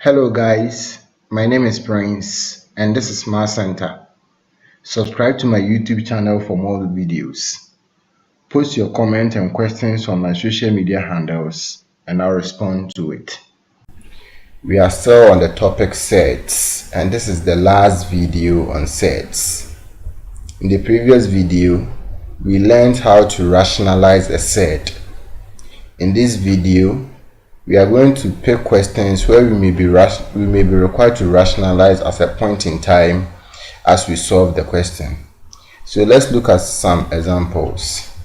Hello guys, my name is Prince and this is Math Center. Subscribe to my YouTube channel for more videos. Post your comments and questions on my social media handles and I'll respond to it. We are still on the topic sets and this is the last video on sets. In the previous video, we learned how to rationalize a set. In this video, we are going to pick questions where we may be required to rationalize at a point in time as we solve the question. So let's look at some examples.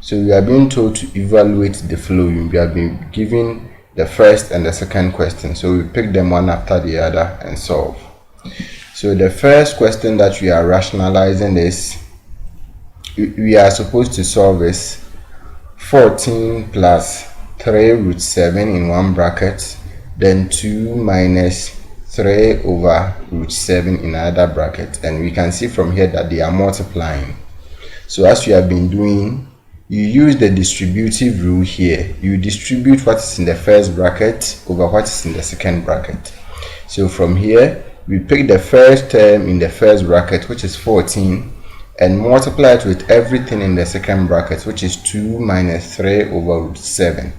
So we are being told to evaluate the following. We have been given the first and the second question. So we pick them one after the other and solve. So the first question that we are rationalizing is, we are supposed to solve is 14 plus 3 root 7 in one bracket, then 2 minus 3 over root 7 in another bracket, and we can see from here that they are multiplying. So as we have been doing, you use the distributive rule here. You distribute what is in the first bracket over what is in the second bracket. So from here, we pick the first term in the first bracket, which is 14, and multiply it with everything in the second bracket, which is 2 minus 3 over root 7.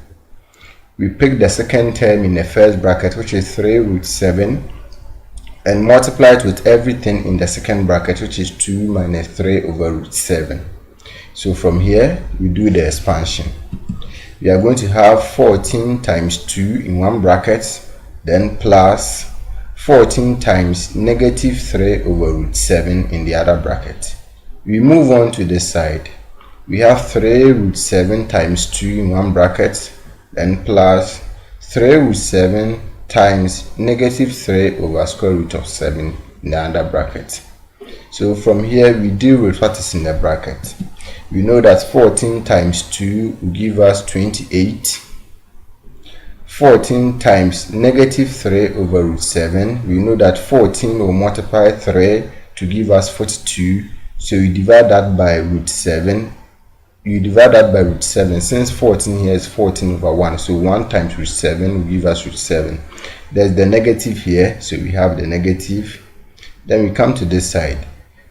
We pick the second term in the first bracket, which is 3 root 7, and multiply it with everything in the second bracket, which is 2 minus 3 over root 7. So from here, we do the expansion. We are going to have 14 times 2 in one bracket, then plus 14 times negative 3 over root 7 in the other bracket. We move on to this side. We have 3 root 7 times 2 in one bracket, then plus 3 root 7 times negative 3 over square root of 7 in the other bracket. So from here, we deal with what is in the bracket. We know that 14 times 2 will give us 28. 14 times negative 3 over root 7, we know that 14 will multiply 3 to give us 42. So you divide that by root 7. You divide that by root 7. Since 14 here is 14 over 1, so 1 times root 7 will give us root 7. There's the negative here, so we have the negative. Then we come to this side.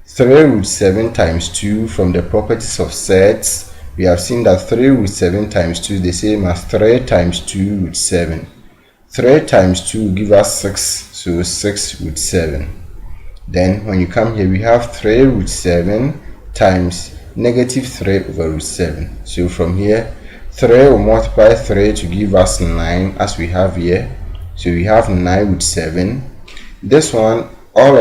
3 root 7 times 2, from the properties of sets, we have seen that 3 root 7 times 2 is the same as 3 times 2 root 7. 3 times 2 will give us 6, so 6 root 7. Then when you come here, we have 3 root 7 times negative 3 over root 7. So from here, 3 will multiply 3 to give us 9 as we have here. So we have 9 root 7. This one, all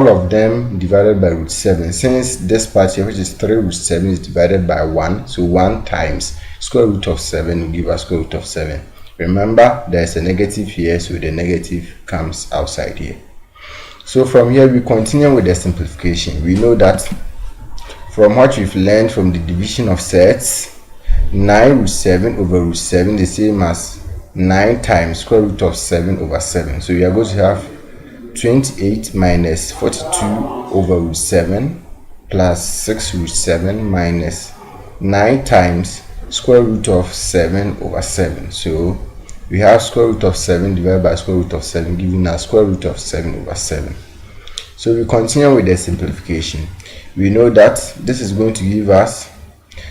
of them divided by root 7. Since this part here, which is 3 root 7, is divided by 1, so 1 times square root of 7 will give us square root of 7. Remember, there's a negative here, so the negative comes outside here. So from here, we continue with the simplification. We know that from what we've learned from the division of sets, 9 root 7 over root 7 is the same as 9 times square root of 7 over 7. So we are going to have 28 minus 42 over root 7 plus 6 root 7 minus 9 times square root of 7 over 7. So we have square root of 7 divided by square root of 7, giving us square root of 7 over 7. So we continue with the simplification. We know that this is going to give us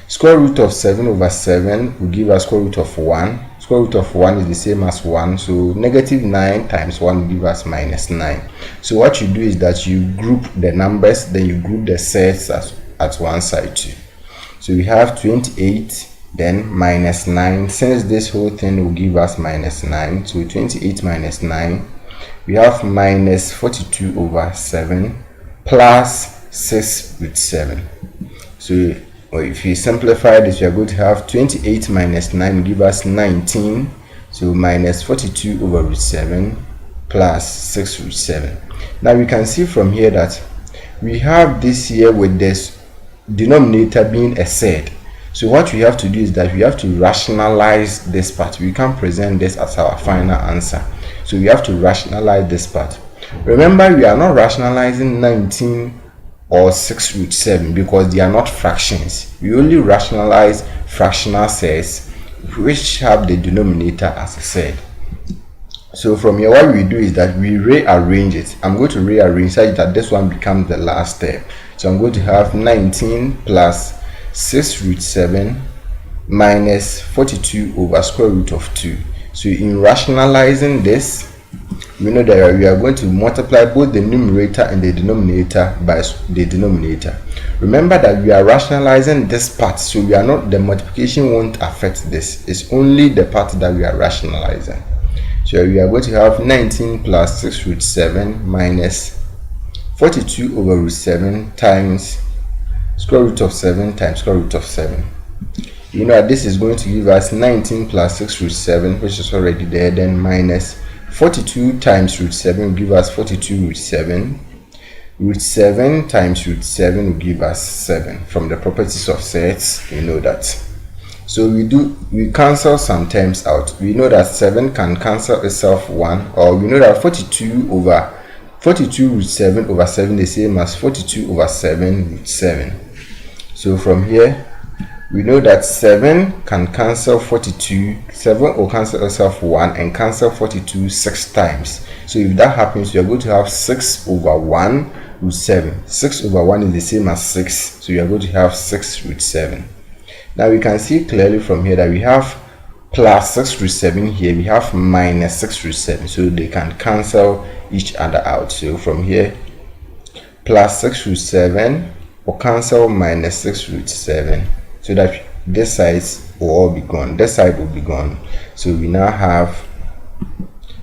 square root of 7 over 7 will give us square root of 1. Square root of 1 is the same as 1. So negative 9 times 1 will give us minus 9. So what you do is that you group the numbers, then you group the sets at one side too. So we have 28, then minus 9. Since this whole thing will give us minus 9, so 28 minus 9, we have minus 42 over 7 plus 6 root 7. So if you simplify this, we are going to have 28 minus 9 will give us 19. So minus 42 over root 7 plus 6 root 7. Now we can see from here that we have this here with this denominator being a set. So what we have to do is that we have to rationalize this part. We can't present this as our final answer. So we have to rationalize this part. Remember, we are not rationalizing 19 or 6 root 7 because they are not fractions. We only rationalize fractional sets which have the denominator as a set. So from here, what we do is that we rearrange it. I'm going to rearrange such that this one becomes the last step. So I'm going to have 19 plus 6 root 7 minus 42 over square root of 2. So in rationalizing this, we know that we are going to multiply both the numerator and the denominator by the denominator. Remember that we are rationalizing this part, so we are not, the multiplication won't affect this. It's only the part that we are rationalizing. So we are going to have 19 plus 6 root 7 minus 42 over root 7 times square root of 7 times square root of 7. You know that this is going to give us 19 plus 6 root 7, which is already there, then minus 42 times root 7 will give us 42 root 7. Root 7 times root 7 will give us 7. From the properties of sets, you know that. So we cancel some terms out. We know that 7 can cancel itself 1, or we know that 42 root 7 over 7 is the same as 42 over 7 root 7. So from here, we know that 7 can cancel 42, 7 will cancel itself 1 and cancel 42 6 times. So if that happens, we are going to have 6 over 1 root 7. 6 over 1 is the same as 6, so we are going to have 6 root 7. Now we can see clearly from here that we have plus 6 root 7 here, we have minus 6 root 7, so they can cancel each other out. So from here, plus 6 root 7 will cancel minus 6 root 7. So that this side will all be gone, this side will be gone. So we now have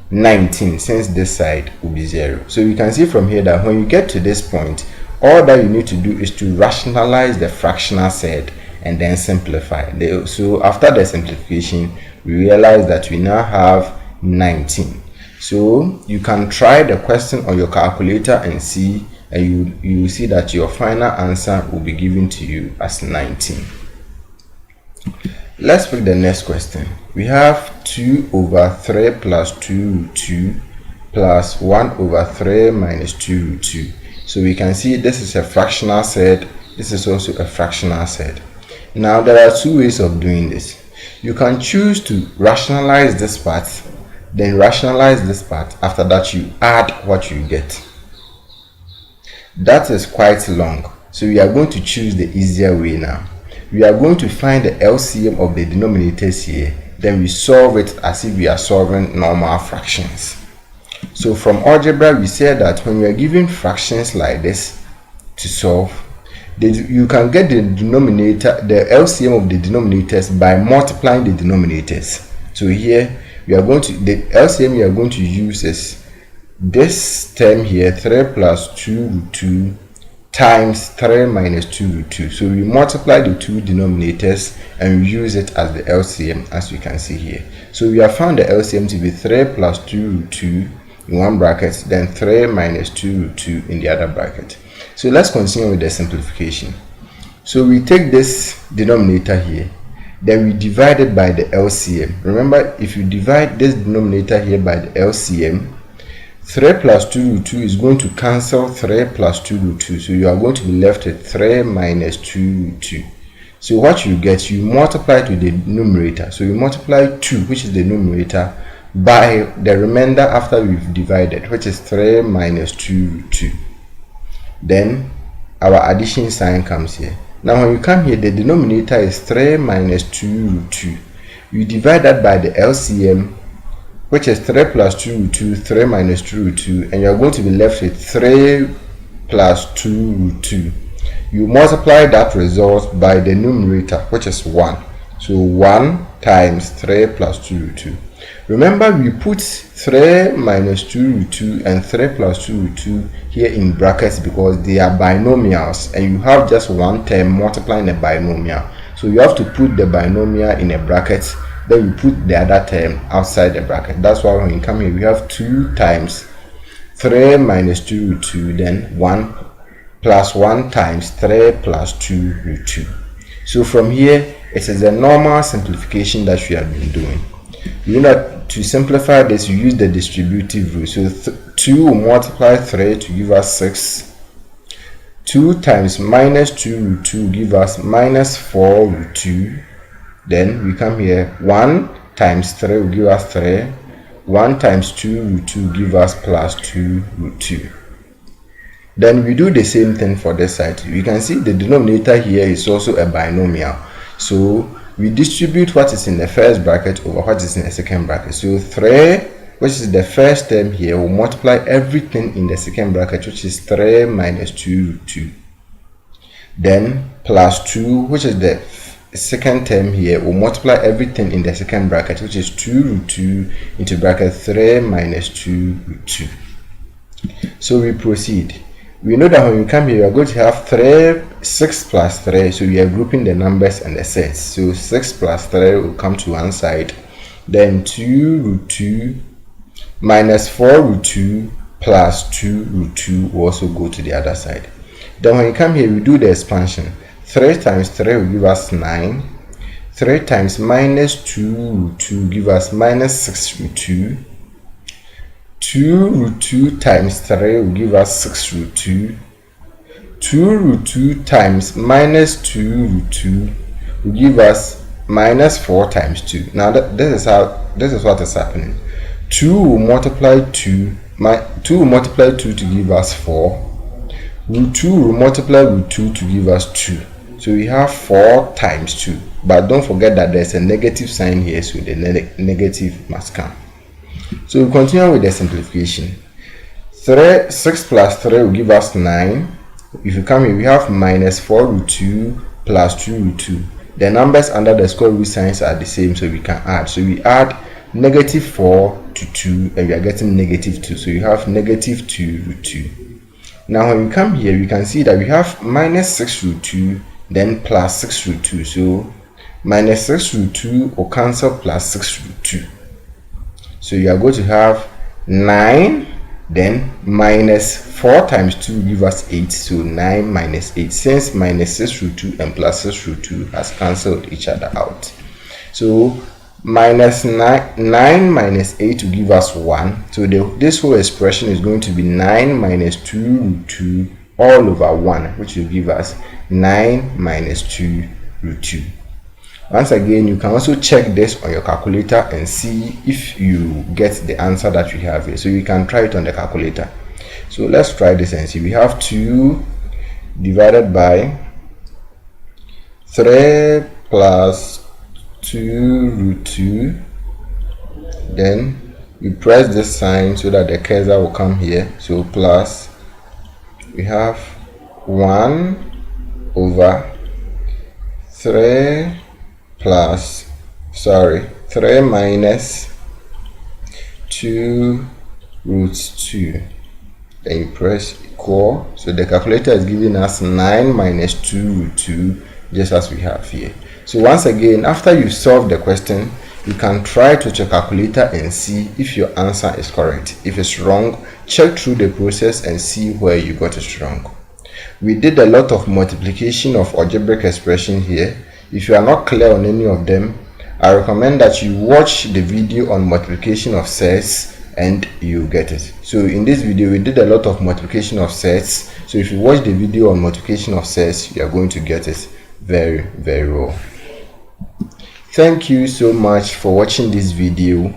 19, since this side will be 0. So you can see from here that when you get to this point, all that you need to do is to rationalize the fractional set and then simplify. So after the simplification, we realize that we now have 19. So you can try the question on your calculator and see, and you see that your final answer will be given to you as 19. Let's pick the next question. We have 2 over 3 plus 2 root 2 plus 1 over 3 minus 2 root 2. So we can see this is a fractional set. This is also a fractional set. Now there are two ways of doing this. You can choose to rationalize this part, then rationalize this part. After that, you add what you get. That is quite long. So we are going to choose the easier way now. We are going to find the LCM of the denominators here, then we solve it as if we are solving normal fractions. So from algebra, we said that when we are given fractions like this to solve, you can get the denominator, the LCM of the denominators, by multiplying the denominators. So here we are going to, the LCM we are going to use is this term here, 3 plus 2 root 2 times 3 minus 2 root 2. So we multiply the two denominators and we use it as the LCM, as we can see here. So we have found the LCM to be 3 plus 2 root 2 in one bracket, then 3 minus 2 root 2 in the other bracket. So let's continue with the simplification. So we take this denominator here, then we divide it by the LCM. Remember, if you divide this denominator here by the LCM, 3 plus 2 root 2 is going to cancel 3 plus 2 root 2. So you are going to be left with 3 minus 2 root 2. So what you get, you multiply to the numerator. So you multiply 2, which is the numerator, by the remainder after we've divided, which is 3 minus 2 root 2. Then our addition sign comes here. Now when you come here, the denominator is 3 minus 2 root 2. You divide that by the LCM, which is 3 plus 2 root 2, 3 minus 2 root 2, and you are going to be left with 3 plus 2 root 2. You multiply that result by the numerator, which is 1. So 1 times 3 plus 2 root 2. Remember, we put 3 minus 2 root 2 and 3 plus 2 root 2 here in brackets because they are binomials, and you have just one term multiplying a binomial. So you have to put the binomial in a bracket, then we put the other term outside the bracket. That's why when you come here, we have 2 times 3 minus 2 root 2, then 1 plus 1 times 3 plus 2 root 2. So from here, it is a normal simplification that we have been doing. You know, to simplify this, you use the distributive rule. So 2 will multiply 3 to give us 6. 2 times minus 2 root 2 will give us minus 4 root 2. Then we come here, 1 times 3 will give us 3. 1 times 2 root 2 give us plus 2 root 2. Then we do the same thing for this side. You can see the denominator here is also a binomial. So we distribute what is in the first bracket over what is in the second bracket. So 3, which is the first term here, will multiply everything in the second bracket, which is 3 minus 2 root 2. Then plus 2, which is the second term here, will multiply everything in the second bracket, which is 2 root 2 into bracket 3 minus 2 root 2. So we proceed. We know that when we come here, we are going to have 6 plus 3. So we are grouping the numbers and the sets. So 6 plus 3 will come to one side. Then 2 root 2 minus 4 root 2 plus 2 root 2 will also go to the other side. Then when you come here, we do the expansion. 3 times 3 will give us 9. 3 times minus 2 root 2 give us minus 6 root 2. 2 root 2 times 3 will give us 6 root 2. 2 root 2 times minus 2 root 2 will give us minus 4 times 2. Now this is what is happening. 2 will multiply 2. 2 will multiply 2 to give us 4. Root 2 will multiply root 2 to give us 2. So we have 4 times 2. But don't forget that there's a negative sign here, so the negative must come. So we continue with the simplification. 6 plus 3 will give us 9. If you come here, we have minus 4 root 2 plus 2 root 2. The numbers under the square root signs are the same, so we can add. So we add negative 4 to 2, and we are getting negative 2. So you have negative 2 root 2. Now when we come here, we can see that we have minus 6 root 2, then plus 6 root 2. So minus 6 root 2 will cancel plus 6 root 2. So you are going to have 9, then minus 4 times 2 will give us 8. So 9 minus 8. Since minus 6 root 2 and plus 6 root 2 has cancelled each other out. So minus 9 minus 8 will give us 1. So this whole expression is going to be 9 minus 2 root 2 all over 1, which will give us 9 minus 2 root 2. Once again, you can also check this on your calculator and see if you get the answer that you have here. So you can try it on the calculator. So let's try this and see. We have 2 divided by 3 plus 2 root 2. Then we press this sign so that the cursor will come here. So plus, we have 1 over 3 plus 3 minus 2 root 2. Then you press equal. So the calculator is giving us 9 minus 2 root 2, just as we have here. So once again, after you solve the question, you can try it with your calculator and see if your answer is correct. If it's wrong, check through the process and see where you got it wrong. We did a lot of multiplication of algebraic expression here. If you are not clear on any of them, I recommend that you watch the video on multiplication of sets and you get it. So in this video, we did a lot of multiplication of sets. So if you watch the video on multiplication of sets, you are going to get it very, very well. Thank you so much for watching this video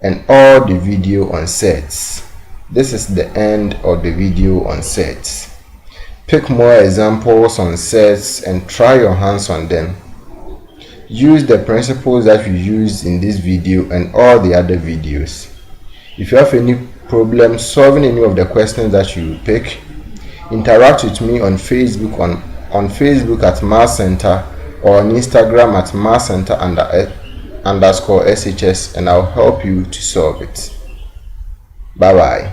and all the video on sets. This is the end of the video on sets. Pick more examples on sets and try your hands on them. Use the principles that we used in this video and all the other videos. If you have any problem solving any of the questions that you pick, interact with me on Facebook on Facebook at Maths Center, or on Instagram at Maths Center _SHS, and I'll help you to solve it. Bye bye.